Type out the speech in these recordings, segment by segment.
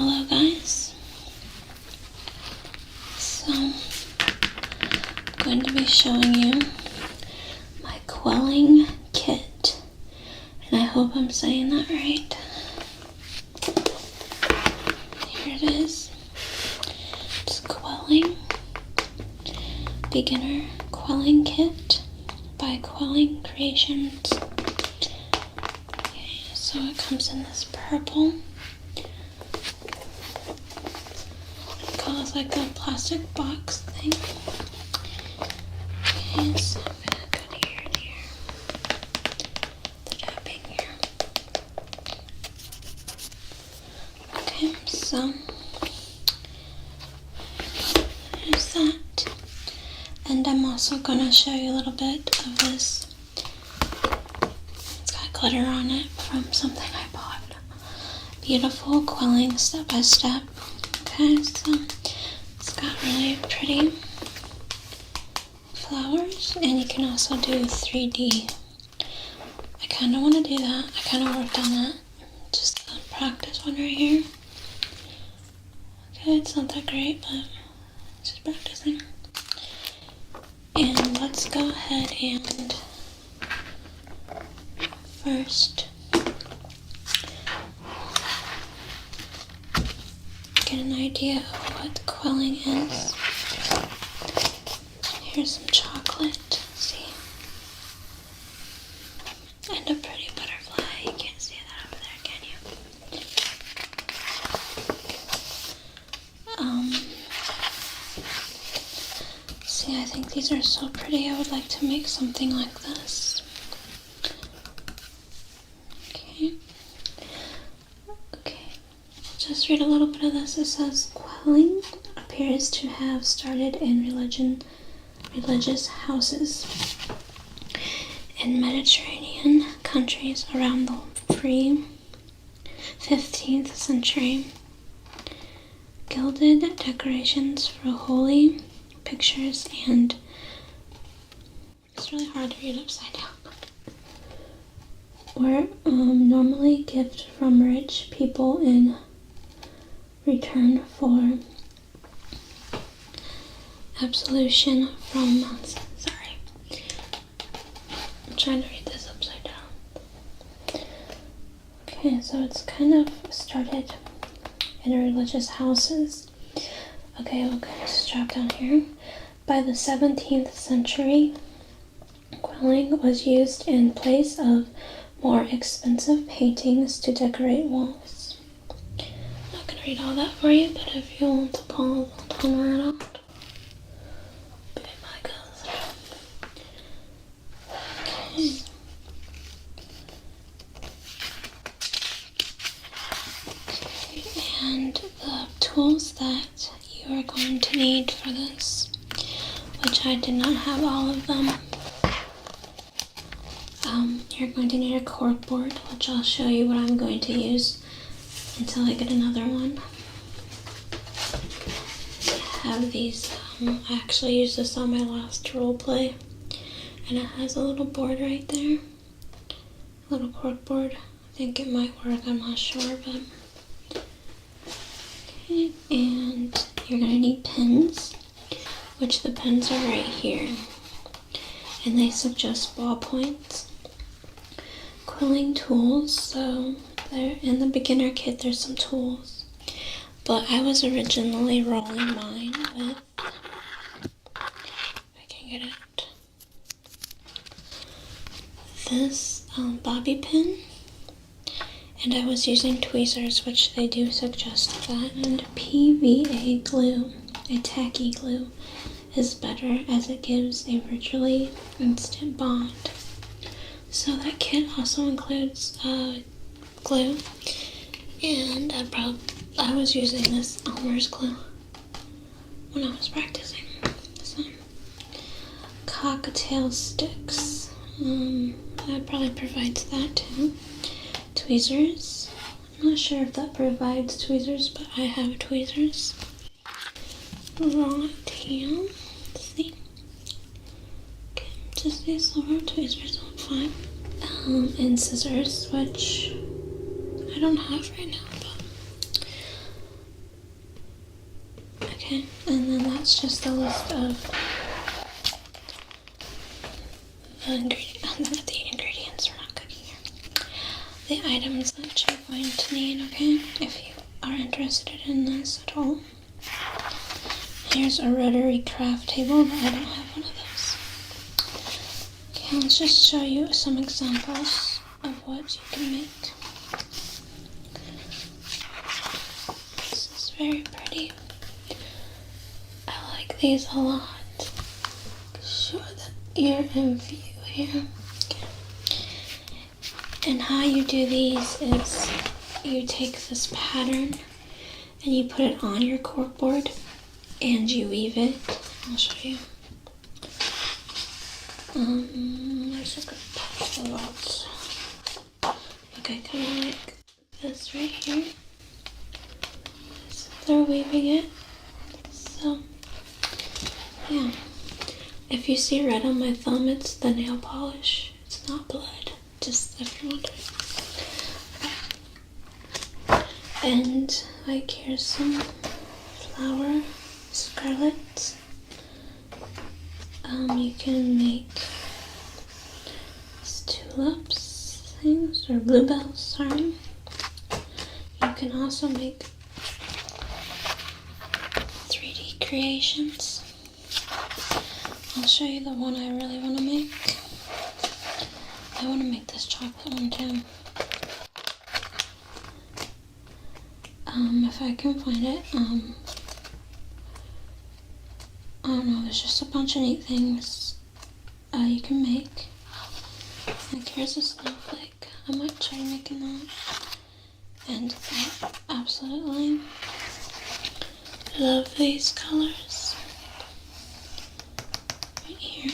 Hello guys, so I'm going to be showing you my Quilling kit, and I hope I'm saying that right. Here it is. It's Quilling Beginner Quilling Kit by Quilling Creations. Okay, so it comes in this purple. It's like a plastic box thing. Okay, so I'm gonna cut here and here. The tapping here. Okay, so there's that. And I'm also gonna show you a little bit of this. It's got glitter on it from something I bought. Beautiful quilling step by step. Okay, so it's got really pretty flowers, and you can also do 3D. I kind of want to do that. I kind of worked on that. Just a practice one right here. Okay, it's not that great, but just practicing. And let's go ahead and first get an idea of what quilling is. Here's some chocolate, see? And a pretty butterfly. You can't see that over there, can you? See, I think these are so pretty. I would like to make something like this. Just read a little bit of this. It says, Quilling appears to have started in religious houses in Mediterranean countries around the pre-15th century. Gilded decorations for holy pictures, and it's really hard to read upside down, were normally gifts from rich people in return for absolution from, sorry, I'm trying to read this upside down. Okay, so it's kind of started in religious houses. Okay, we'll just drop down here. By the 17th century, quilling was used in place of more expensive paintings to decorate walls. Read all that for you, but if you want to pause, I'll turn it out. Okay. And the tools that you are going to need for this, which I did not have all of them. You're going to need a cork board, which I'll show you what I'm going to use until I get another one. I have these, I actually used this on my last role play, and it has a little board right there, a little cork board. I think it might work, I'm not sure, but okay. And you're gonna need pins, which the pins are right here, and they suggest ballpoints. Quilling tools, so there in the beginner kit there's some tools, but I was originally rolling mine with, if I can get it, this bobby pin, and I was using tweezers, which they do suggest that, and PVA glue, a tacky glue, is better as it gives a virtually instant bond. So that kit also includes glue, and I was using this Elmer's glue when I was practicing. So, cocktail sticks, that probably provides that too. Tweezers, I'm not sure if that provides tweezers, but I have tweezers. Raw tail, let's see. Okay, just these little tweezers will be fine. And scissors, which I don't have right now, but Okay, and then that's just a list of the ingredients. We're not cooking here. The items that you're going to need, okay, if you are interested in this at all. Here's a rotary craft table, but I don't have one of those. Okay, let's just show you some examples of what you can make. This is very pretty. I like these a lot. Sure that you're in view here. Okay. And how you do these is you take this pattern and you put it on your corkboard and you weave it. I'll show you. Let's just go patch the rods. Okay, kind of like this right here. So they're weaving it. So, yeah. If you see red on my thumb, it's the nail polish. It's not blood, just if you're wondering. And like here's some flower scarlet. You can make these tulips things, or bluebells, sorry. You can also make 3D creations. I'll show you the one I really want to make. I want to make this chocolate one too. If I can find it, I don't know, there's just a bunch of neat things you can make. Like here's a snowflake. I might try making that. And I absolutely love these colors. Right here.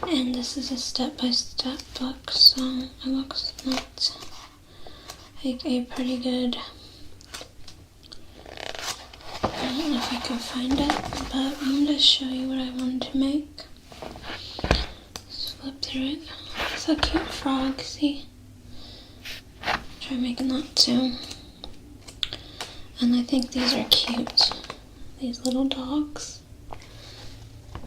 And this is a step-by-step book, so it looks not like a pretty good, I don't know if I can find it, but I'm going to show you what I wanted to make. Just flip through it. It's a cute frog, see? Try making that too. And I think these are cute. These little dogs.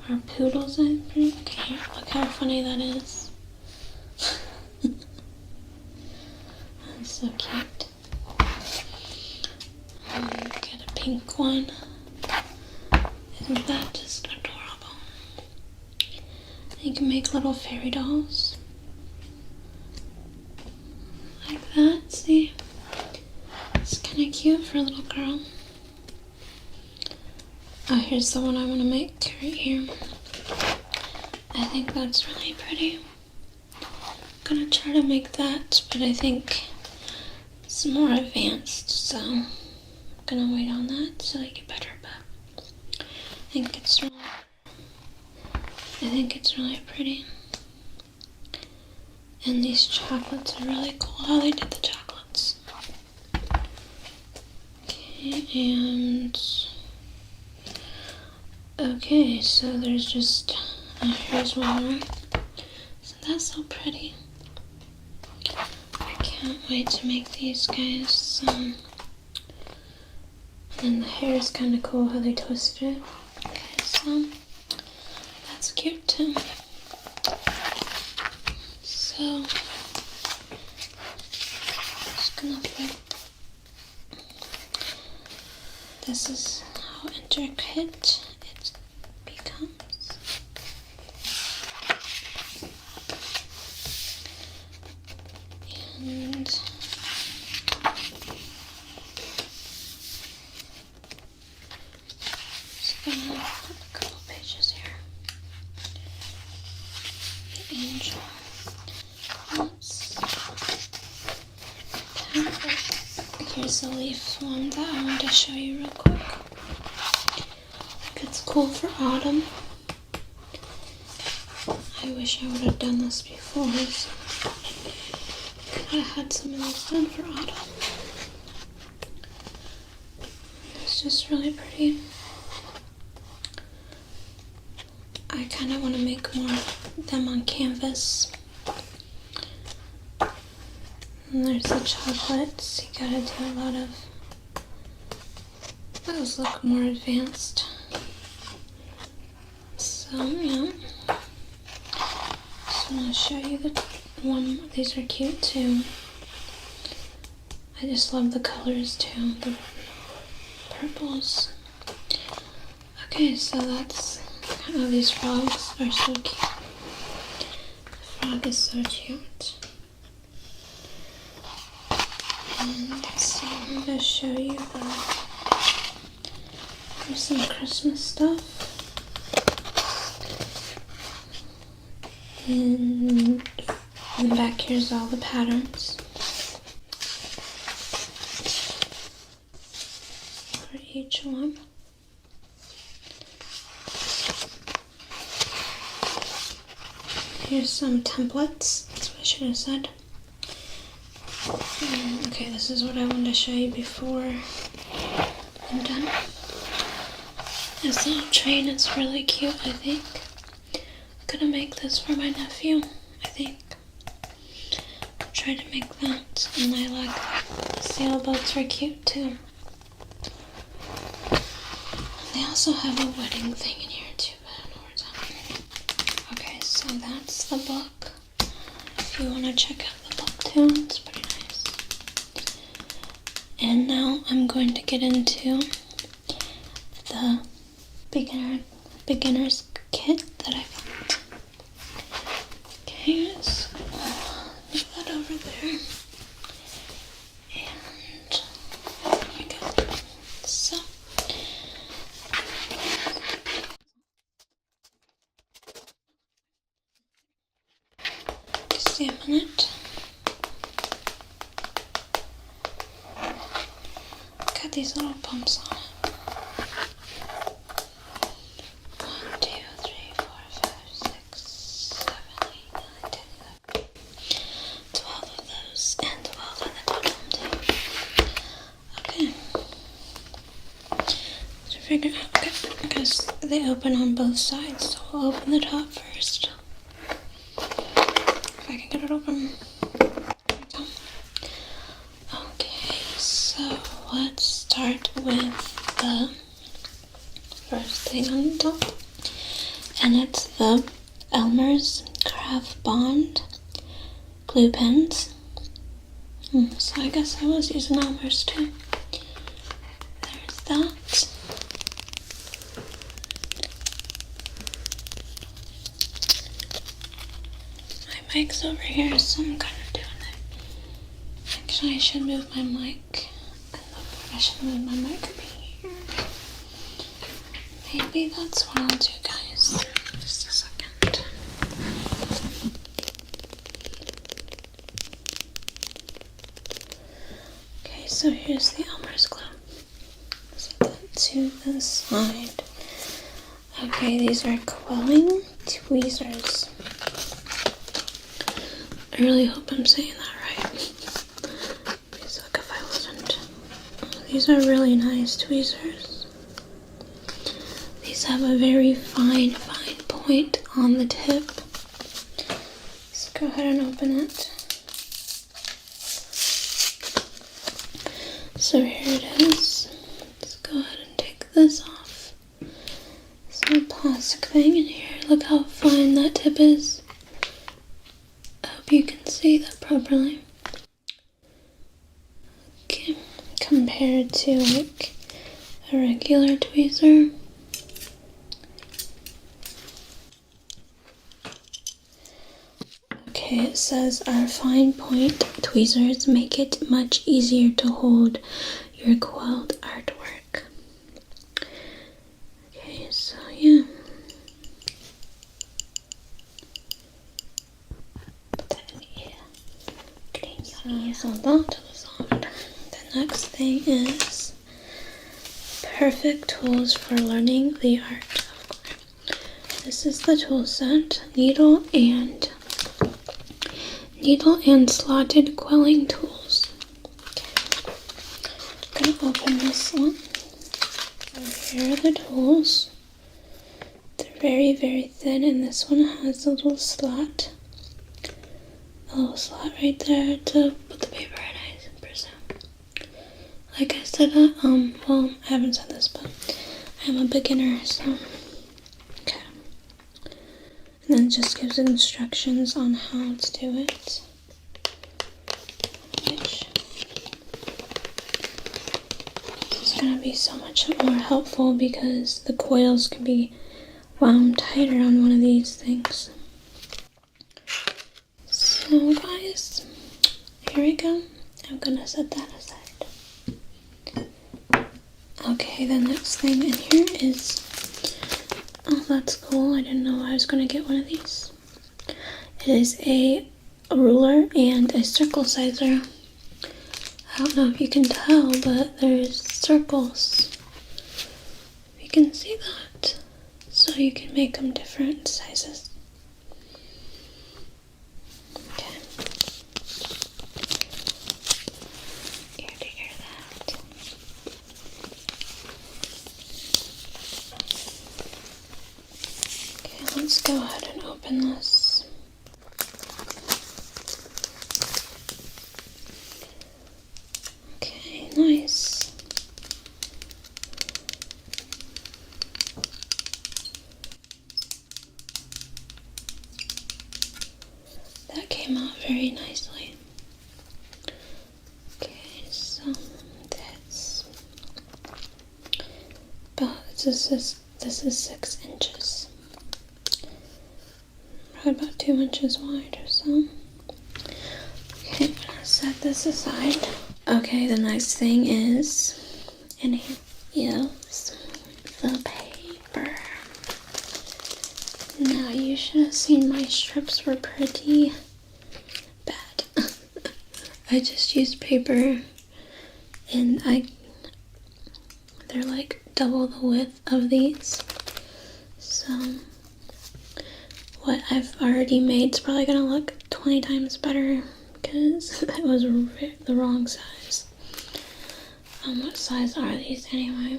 Or poodles, I think. Here, look how funny that is. That's so cute. Get a pink one. Isn't that just adorable? You can make little fairy dolls. Like that, see? It's kind of cute for a little girl. Oh, here's the one I want to make right here. I think that's really pretty. I'm gonna try to make that, but I think it's more advanced, so I'm gonna wait on that so I get better. But I think it's really pretty. And these chocolates are really cool. How they did the chocolates. Okay, and okay, so there's just here's one more. So that's so pretty. I can't wait to make these guys. And the hair is kind of cool how they twisted it. Okay, so that's cute too. So just gonna put. This is how intricate it becomes. And just gonna flip a couple pages here. The angel. Oops. Here's the leaf one that I wanted to show you real quick. I think it's cool for autumn. I wish I would have done this before. So I had some of these done for autumn. It's just really pretty. I kind of want to make more of them on canvas. And there's the chocolates. You gotta do a lot of Those look more advanced. So yeah. So I'm gonna show you the one. These are cute too. I just love the colors too. The purples. Okay, so that's. Oh, these frogs are so cute. The frog is so cute. And so I'm gonna show you some Christmas stuff. And in the back here's all the patterns for each one. Here's some templates. That's what I should have said. Okay, this is what I wanted to show you before I'm done. This little train is really cute, I think. I'm gonna make this for my nephew, I think. I'll try to make that. And I like the sailboats are cute too. They also have a wedding thing in here too, but I don't know where it's at. Okay, so that's the book. If you want to check out the book too, it's pretty nice. And now I'm going to get into the beginner's kit that I got. Okay, so move that over there. And there we go. So examine it. Got these little bumps on it. 1, 2, 3, 4, 5, 6, 7, 8, 9, 10, 11, 12 of those, and 12 on the bottom too. Okay. So figure out, okay, because they open on both sides, so we'll open the top first. If I can get it open. There we go. Okay, so let's start with the first thing on the top. And it's the Elmer's Craft Bond glue pens. So I guess I was using Elmer's too. There's that. My mic's over here, so I'm kind of doing it. Actually, I should move my mic. I should move my mic over here. Maybe that's what I'll do, guys. Just a second. Okay, so here's the Elmer's glue. Set that to the side. Okay, these are Quilling tweezers. I really hope I'm saying that right. Please look if I wasn't. These are really nice tweezers. These have a very fine point on the tip. Let's go ahead and open it. So here it is. Let's go ahead and take this off. This little plastic thing in here. Look how fine that tip is. I hope you can see that properly. Okay, compared to like a regular tweezer. Okay, it says our fine point tweezers make it much easier to hold your quilled artwork. Okay, so yeah. Put that in here. Clean your ear. So that to the side. The next thing is perfect tools for learning the art of quilling. This is the tool set, needle and slotted quilling tools. Okay. I'm gonna open this one. So here are the tools. They're very, very thin, and this one has a little slot. A little slot right there to put the paper in, I presume. Like I said well, I haven't said this, but I'm a beginner, so, okay. And then it just gives instructions on how to do it, which is going to be so much more helpful because the coils can be wound tighter on one of these things. So guys, here we go. I'm gonna set that aside. Okay, the next thing in here is, oh, that's cool. I didn't know I was gonna get one of these. It is a ruler and a circle sizer. I don't know if you can tell, but there's circles. You can see that. So you can make them different sizes. Okay. Ear to hear that. Okay, let's go ahead and open this. Okay, nice. That came out very nicely. Okay, so this this is 6 inches. Probably about 2 inches wide or so. Okay, I'm gonna set this aside. Okay, the next thing is in here is the paper. Now you should have seen my strips were pretty bad. I just used paper and they're like double the width of these. So what I've already made is probably gonna look 20 times better because it was the wrong size. What size are these anyway?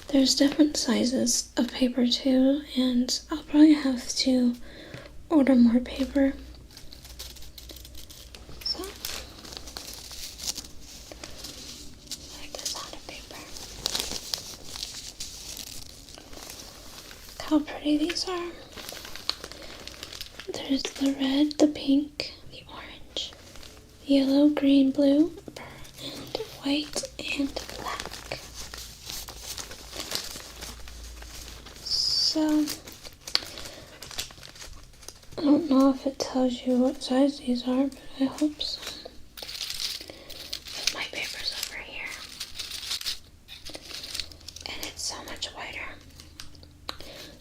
There's different sizes of paper too, and I'll probably have to order more paper. So, like this out of paper. Look how pretty these are. There's the red, the pink, the orange, yellow, green, blue, and white, and black. So, I don't know if it tells you what size these are, but I hope so. My paper's over here. And it's so much whiter.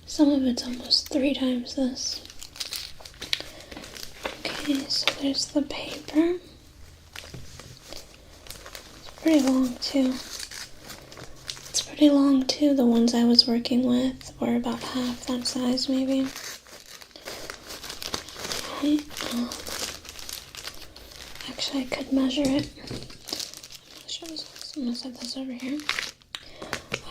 Some of it's almost 3 times this. Okay, so there's the paper. It's pretty long too. The ones I was working with were about half that size maybe. Okay. Actually, I could measure it. I'm gonna set this over here.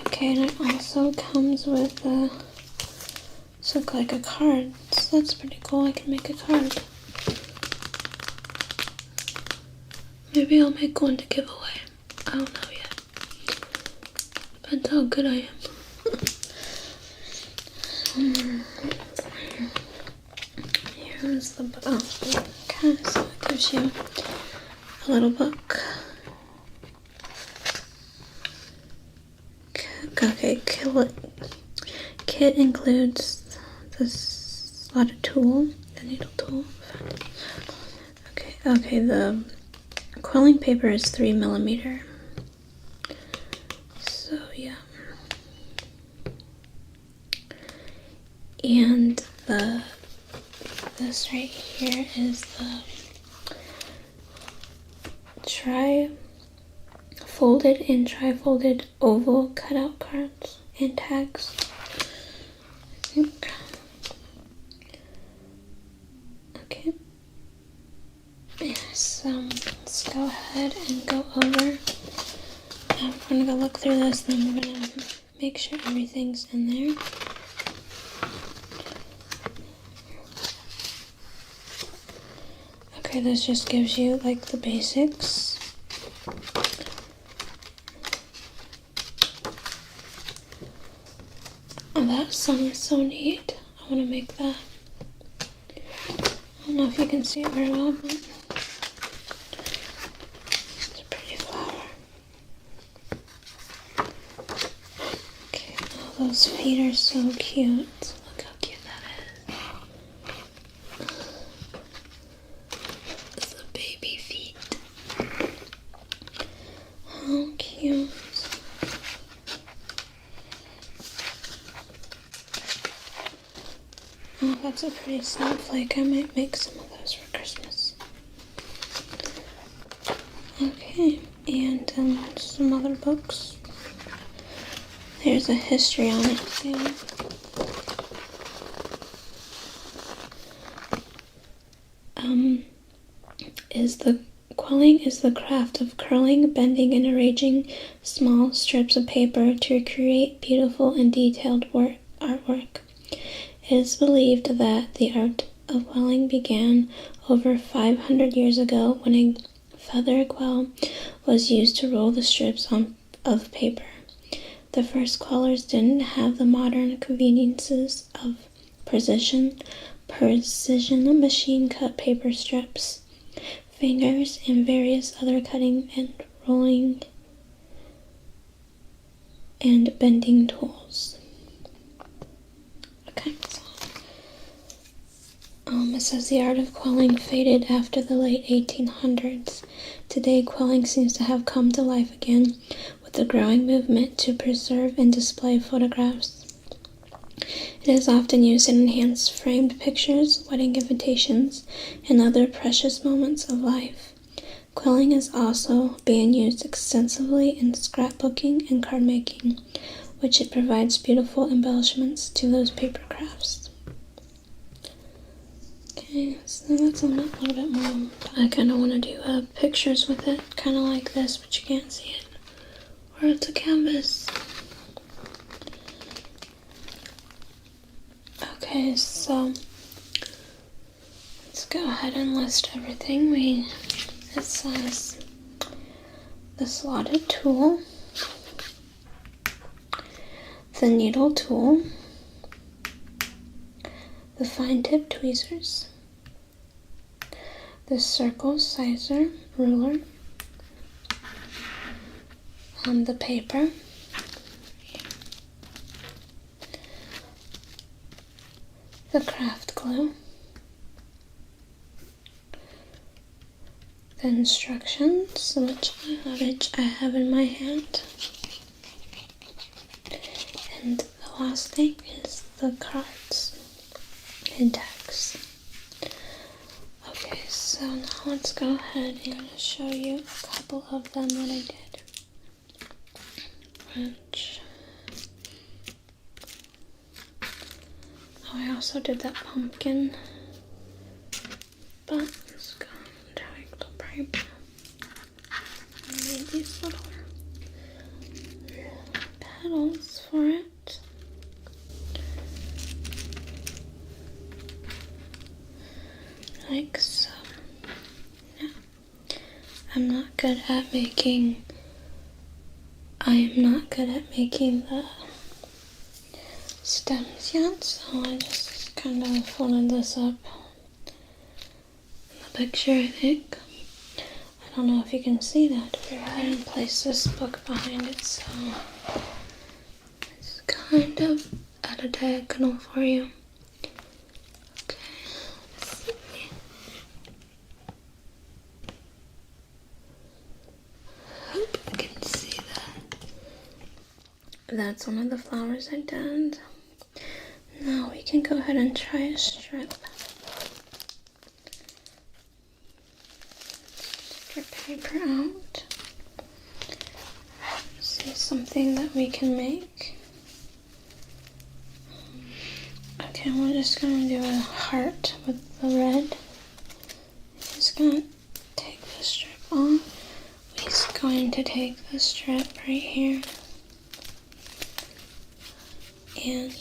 Okay, and it also comes with this looks like a card. So that's pretty cool. I can make a card. Maybe I'll make one to give away. I don't know yet. Depends how good I am. Here's the book. Oh, okay, so it gives you a little book. Okay, kit includes this slotted tool, the needle tool. Okay, the quilling paper is 3mm. So yeah. And this right here is the tri-folded and tri-folded oval cutout cards and tags. I think. Okay. Yeah, so let's go ahead and go over. I'm gonna go look through this, then we're gonna make sure everything's in there. Okay, this just gives you like the basics. Oh, that sun is so neat. I want to make that. I don't know if you can see it very well, but it's a pretty flower. Okay, oh, those feet are so cute. Look how cute that is. It's the baby feet. How cute. Oh, that's a pretty snowflake. I might make some of those for Christmas. Okay, and some other books. There's a history on it too. Quilling is the craft of curling, bending, and arranging small strips of paper to create beautiful and detailed artwork. It is believed that the art of quilling began over 500 years ago when a feather quill was used to roll the strips of paper. The first quillers didn't have the modern conveniences of precision machine-cut paper strips, fingers, and various other cutting and rolling and bending tools. Okay, so it says the art of quilling faded after the late 1800s. Today, quilling seems to have come to life again with the growing movement to preserve and display photographs. It is often used in enhanced framed pictures, wedding invitations, and other precious moments of life. Quilling is also being used extensively in scrapbooking and card making, which it provides beautiful embellishments to those paper crafts. Okay, so that's a little bit more. I kind of want to do pictures with it, kind of like this, but you can't see it. Or it's a canvas. Okay, so let's go ahead and list everything. It says the slotted tool, the needle tool, the fine tip tweezers, the circle sizer ruler, the paper, the craft glue, the instructions, which I have in my hand, and the last thing is the cards and text. Okay, so now let's go ahead and show you a couple of them that I did. I also did that pumpkin, but let's go and take the paper. I made these little petals for it. Like so. Yeah. I'm not good at making the stems yet, so I just kind of folded this up in the picture, I think. I don't know if you can see that very well. And place this book behind it, so it's kind of at a diagonal for you. Okay, let's see. Hope you can see that. That's one of the flowers I did. Now we can go ahead and try a strip. Take your paper out. See something that we can make. Okay, we're just going to do a heart with the red. Just going to take the strip off. We're just going to take the strip right here. And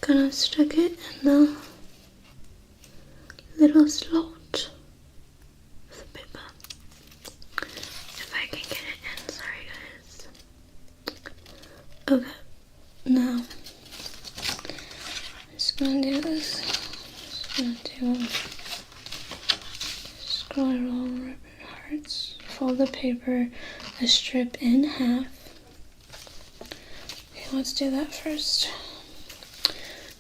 gonna stick it in the little slot of the paper. If I can get it in, sorry guys. Now, I'm just gonna do this. Just gonna do spiral ribbon hearts. Fold the paper a strip in half. Okay, let's do that first.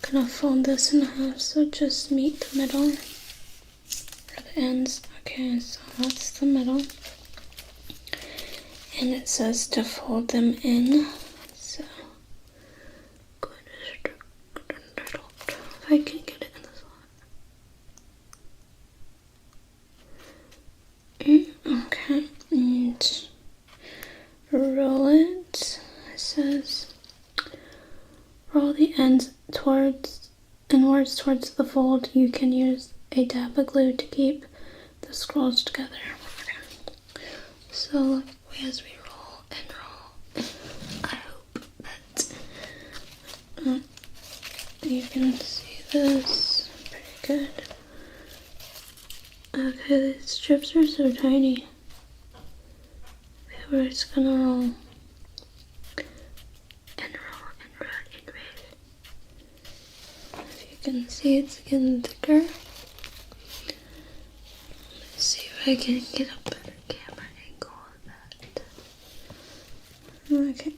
Gonna fold this in half so just meet the middle or the ends. Okay, so that's the middle. And it says to fold them in. So I'm going to strip Untitled. If I can get it in the slot. Okay, and roll it. It says roll the ends inwards towards the fold. You can use a dab of glue to keep the scrolls together. Okay. So look, as we roll and roll, I hope that you can see this pretty good. Okay, these strips are so tiny. Okay, we're just gonna roll. You can see it's getting thicker. Let's see if I can get a better camera angle of that. Okay.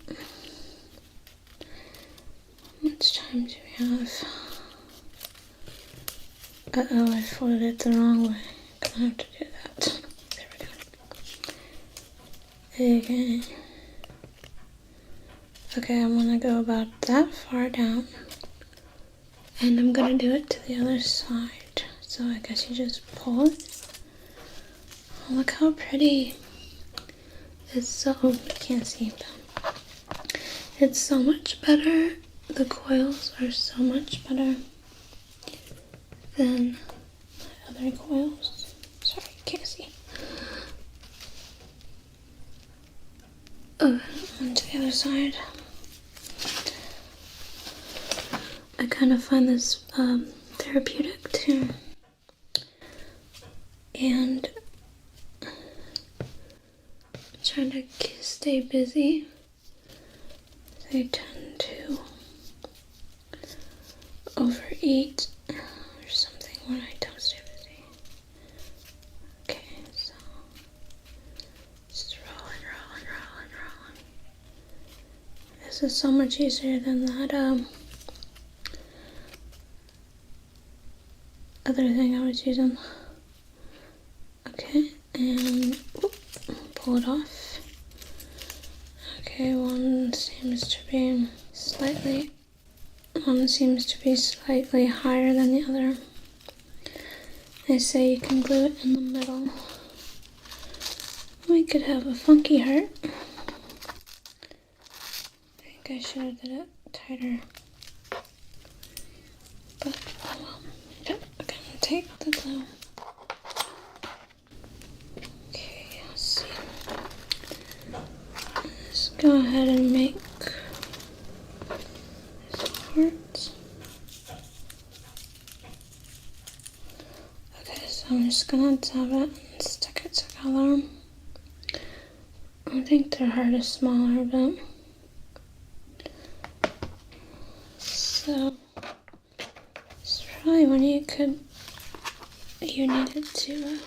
How much time do we have? Uh-oh, I folded it the wrong way. Gonna have to do that. There we go. Okay. Okay, I'm gonna go about that far down. And I'm gonna do it to the other side. So I guess you just pull it. Oh, look how pretty. It's so, you can't see, but it's so much better. The coils are so much better than my other coils. Sorry, you can't see. Oh, on to the other side. I kind of find this therapeutic too. And I'm trying to stay busy. I tend to overeat or something when I don't stay busy. Okay, so just rolling. This is so much easier than that other thing I was using. Okay, and pull it off. Okay, one seems to be slightly higher than the other. They say you can glue it in the middle. We could have a funky heart. I think I should have did it tighter. But oh well. Okay, I'm gonna take the glue. Okay, let's see. Let's go ahead and make this part. Okay, so I'm just gonna dab it and stick it together. I think their heart is smaller, but so it's probably when you needed to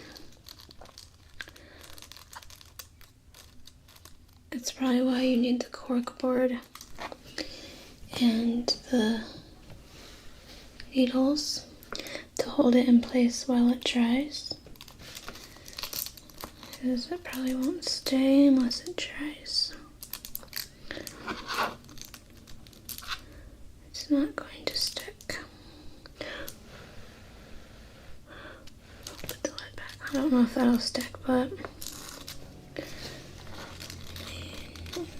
it's probably why you need the cork board and the needles to hold it in place while it dries, because it probably won't stay unless it dries. It's not going to stick. I'll put the lid back. I don't know if that'll stick, but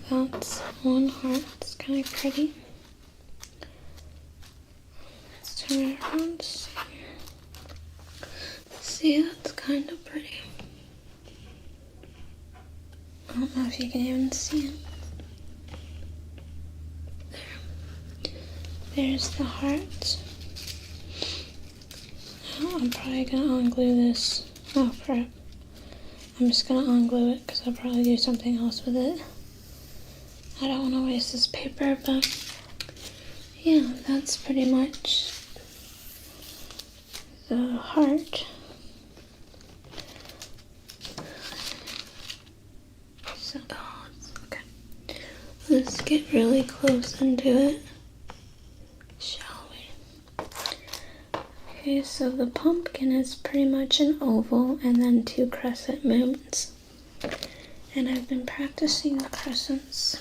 that's one heart. It's kind of pretty. Let's turn it around. See, that's kind of pretty. I don't know if you can even see it. There's the heart. Oh, I'm probably gonna unglue this. Oh crap. I'm just gonna unglue it because I'll probably do something else with it. I don't want to waste this paper, but yeah, that's pretty much the heart. So, okay. Let's get really close into it, shall we? Okay, so the pumpkin is pretty much an oval and then 2 crescent moons. And I've been practicing the crescents,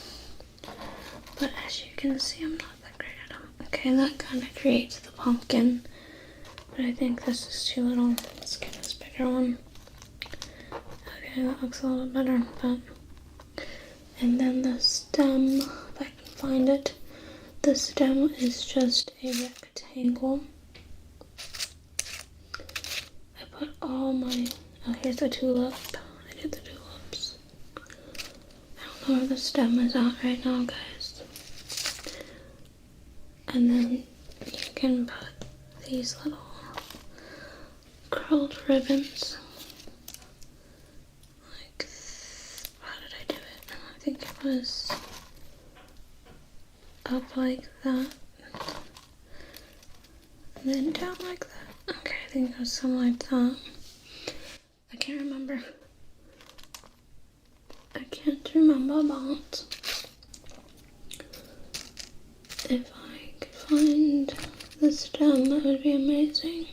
but as you can see, I'm not that great at them. Okay, that kind of creates the pumpkin, but I think this is too little. Let's get this bigger one. Okay, that looks a little better, but... And then the stem, if I can find it, the stem is just a rectangle. I put all my... Oh, here's the tulip. I did the tulips. I don't know where the stem is at right now, guys. And then you can put these little curled ribbons. Like, how did I do it? I think it was up like that. And then down like that. Okay, I think it was something like that. I can't remember. I can't remember about. If I could find the stem, that would be amazing.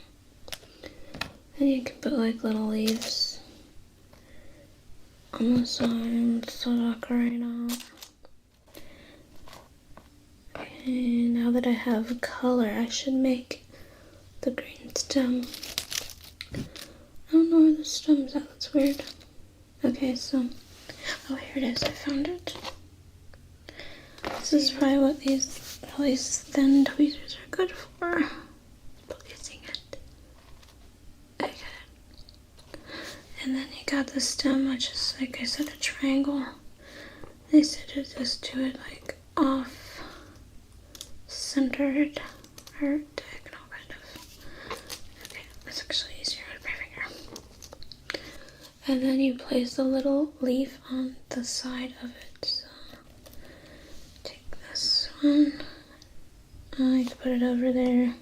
And you can put like little leaves on the side and still decorate out. Okay, now that I have color, I should make the green stem. I don't know where the stem's at, that's weird. Okay, so, oh, here it is, I found it. This is probably what these thin tweezers are good for. Placing it. Okay. And then you got the stem, which is, like I said, a triangle. They said to just do it like off centered or diagonal kind of. Okay, that's actually easier with my finger. And then you place a little leaf on the side of it. So take this one. I like to put it over there.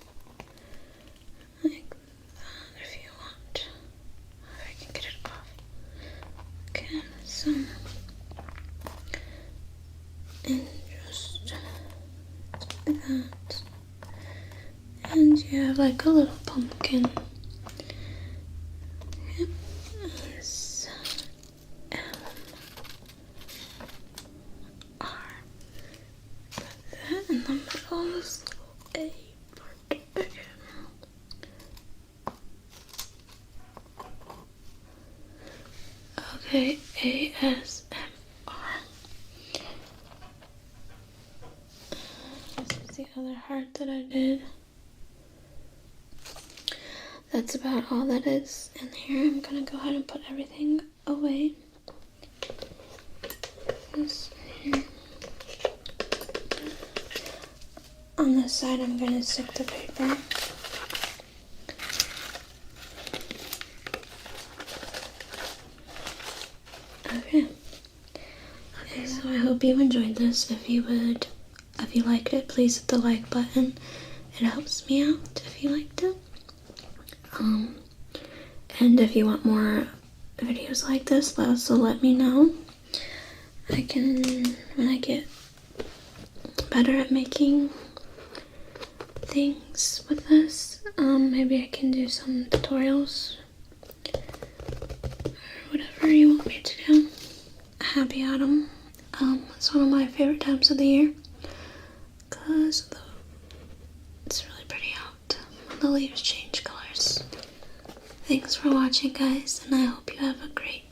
Like that if you want. If I can get it off. Okay, so and just like that. And you have like a little pumpkin. Yep. It's M-R. Put that in the middle of this little A part again. Okay, ASMR. This is the other heart that I did. That's about all that is in here. I'm gonna go ahead and put everything away. This here. On this side, I'm gonna stick the paper. Okay. Okay, so I hope you enjoyed this. If you liked it, please hit the like button. It helps me out if you liked it. And if you want more videos like this, also let me know. When I get better at making things with this, maybe I can do some tutorials or whatever you want me to do. Happy autumn. It's one of my favorite times of the year because it's really pretty out when the leaves change colors. Thanks for watching, guys, and I hope you have a great